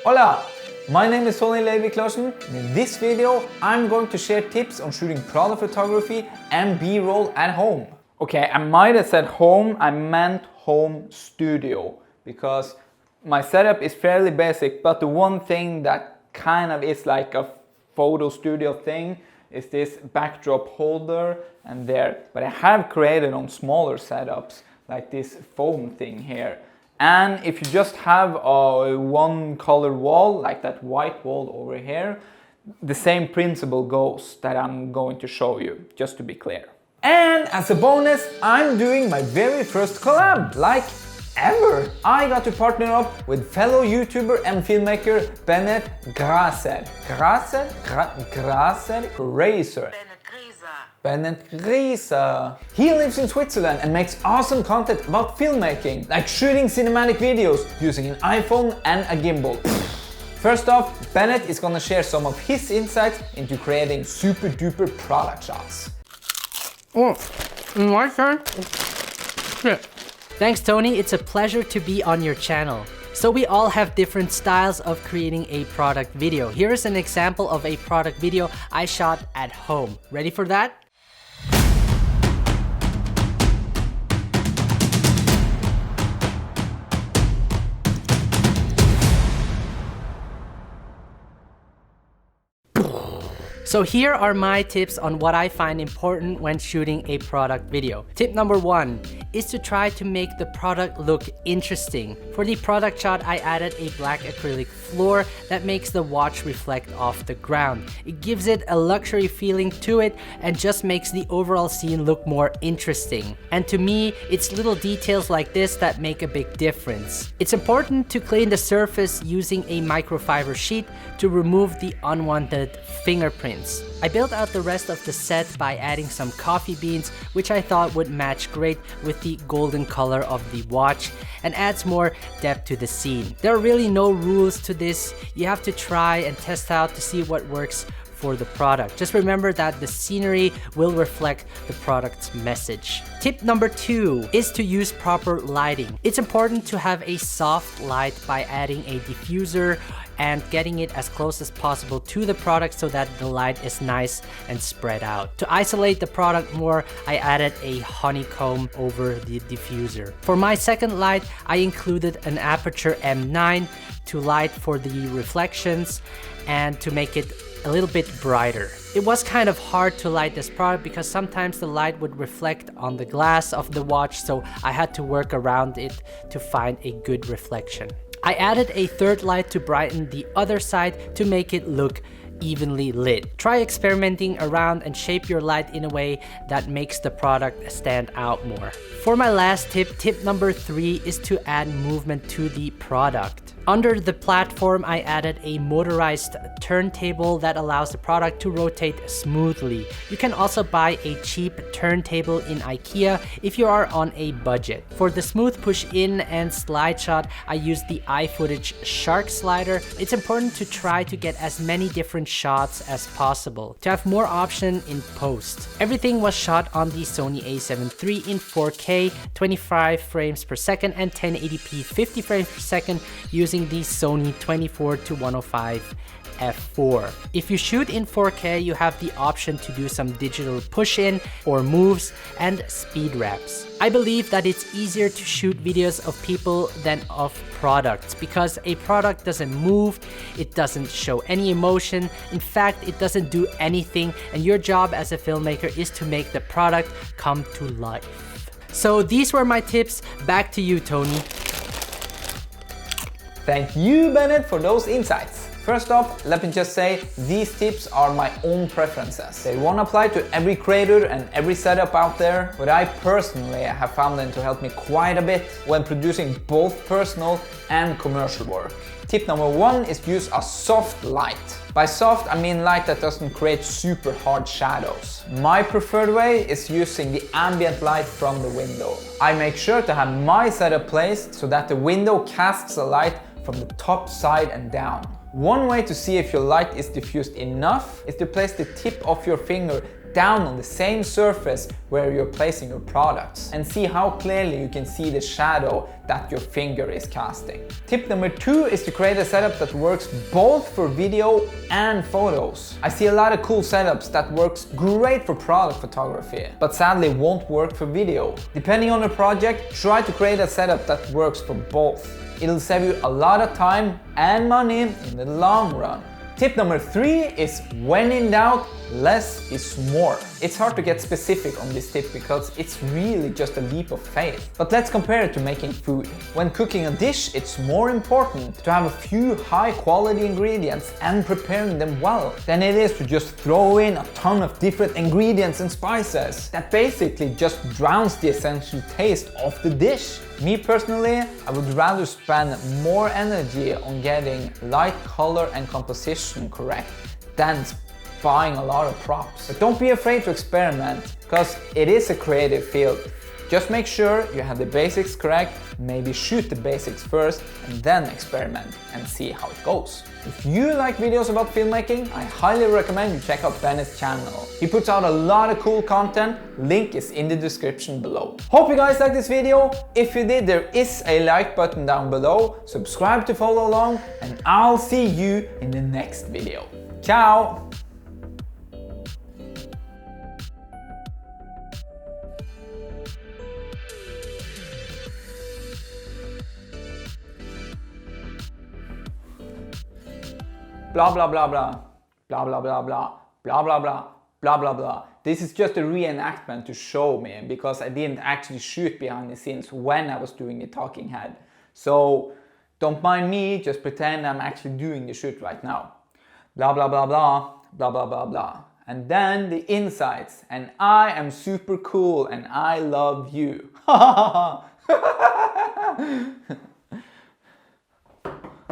Hola! My name is Tony Levi-Clausen, and in this video I'm going to share tips on shooting product photography and B-roll at home. Okay, I might have said home, I meant home studio, because my setup is fairly basic, but the one thing that kind of is like a photo studio thing is this backdrop holder and there. But I have created on smaller setups like this foam thing here. And if you just have a one color wall, like that white wall over here, the same principle goes that I'm going to show you, just to be clear. And as a bonus, I'm doing my very first collab, like ever. I got to partner up with fellow YouTuber and filmmaker Benett Graezer. Graezer? Benett Graezer. He lives in Switzerland and makes awesome content about filmmaking, like shooting cinematic videos using an iPhone and a gimbal. First off, Benett is gonna share some of his insights into creating super duper product shots. Oh, my turn? Shit. Thanks, Tony. It's a pleasure to be on your channel. So we all have different styles of creating a product video. Here is an example of a product video I shot at home. Ready for that? So here are my tips on what I find important when shooting a product video. Tip number 1 is to try to make the product look interesting. For the product shot, I added a black acrylic floor that makes the watch reflect off the ground. It gives it a luxury feeling to it and just makes the overall scene look more interesting. And to me, it's little details like this that make a big difference. It's important to clean the surface using a microfiber sheet to remove the unwanted fingerprints. I built out the rest of the set by adding some coffee beans, which I thought would match great with the golden color of the watch and adds more depth to the scene. There are really no rules to this. You have to try and test out to see what works for the product. Just remember that the scenery will reflect the product's message. Tip number 2 is to use proper lighting. It's important to have a soft light by adding a diffuser and getting it as close as possible to the product so that the light is nice and spread out. To isolate the product more, I added a honeycomb over the diffuser. For my second light, I included an aperture M9 to light for the reflections and to make it a little bit brighter. It was kind of hard to light this product because sometimes the light would reflect on the glass of the watch, so I had to work around it to find a good reflection. I added a third light to brighten the other side to make it look evenly lit. Try experimenting around and shape your light in a way that makes the product stand out more. For my last tip, tip number 3 is to add movement to the product. Under the platform, I added a motorized turntable that allows the product to rotate smoothly. You can also buy a cheap turntable in IKEA if you are on a budget. For the smooth push in and slide shot, I used the iFootage Shark slider. It's important to try to get as many different shots as possible to have more option in post. Everything was shot on the Sony a7 III in 4K, 25 frames per second and 1080p 50 frames per second using the Sony 24-105 f4. If you shoot in 4K, you have the option to do some digital push-in or moves and speed wraps. I believe that it's easier to shoot videos of people than of products because a product doesn't move, it doesn't show any emotion, in fact it doesn't do anything, and your job as a filmmaker is to make the product come to life. So these were my tips. Back to you, Tony. Thank you, Benett, for those insights. First off, let me just say, these tips are my own preferences. They won't apply to every creator and every setup out there, but I personally have found them to help me quite a bit when producing both personal and commercial work. Tip number 1 is to use a soft light. By soft, I mean light that doesn't create super hard shadows. My preferred way is using the ambient light from the window. I make sure to have my setup placed so that the window casts a light from the top, side and down. One way to see if your light is diffused enough is to place the tip of your finger down on the same surface where you're placing your products and see how clearly you can see the shadow that your finger is casting. Tip number 2 is to create a setup that works both for video and photos. I see a lot of cool setups that works great for product photography, but sadly won't work for video. Depending on the project, try to create a setup that works for both. It'll save you a lot of time and money in the long run. Tip number 3 is when in doubt, less is more. It's hard to get specific on this tip because it's really just a leap of faith. But let's compare it to making food. When cooking a dish, it's more important to have a few high quality ingredients and preparing them well than it is to just throw in a ton of different ingredients and spices. That basically just drowns the essential taste of the dish. Me personally, I would rather spend more energy on getting light, color and composition correct than buying a lot of props. But don't be afraid to experiment, because it is a creative field. Just make sure you have the basics correct, maybe shoot the basics first and then experiment and see how it goes. If you like videos about filmmaking, I highly recommend you check out Benett's channel. He puts out a lot of cool content, link is in the description below. Hope you guys liked this video. If you did, there is a like button down below, subscribe to follow along, and I'll see you in the next video. Ciao! Blah blah blah blah, blah blah blah blah, blah blah blah, blah blah blah. This is just a reenactment to show me, because I didn't actually shoot behind the scenes when I was doing the talking head. So don't mind me, just pretend I'm actually doing the shoot right now. Blah blah blah blah, blah blah blah blah. And then the insights, and I am super cool and I love you.